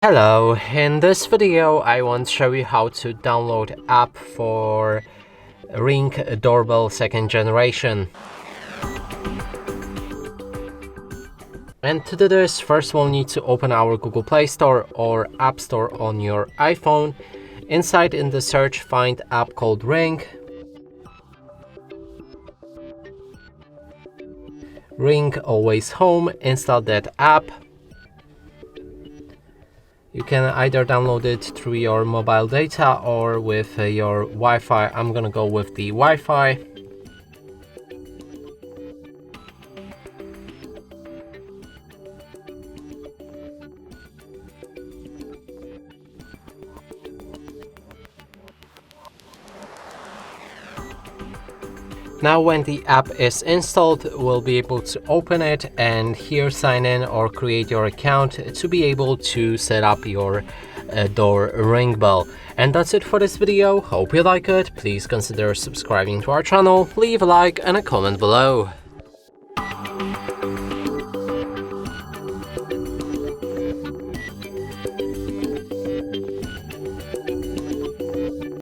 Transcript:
Hello, in this video I want to show you how to download app for Ring Doorbell 2nd generation. And to do this, first we'll need to open our Google Play Store or App Store on your iPhone. Inside in the search, find app called Ring. Ring Always Home, install that app. You can either download it through your mobile data or with your Wi-Fi. I'm gonna go with the Wi-Fi. Now when the app is installed, we'll be able to open it and here sign in or create your account to be able to set up your door ring bell. And that's it for this video. Hope you like it. Please consider subscribing to our channel, leave a like and a comment below.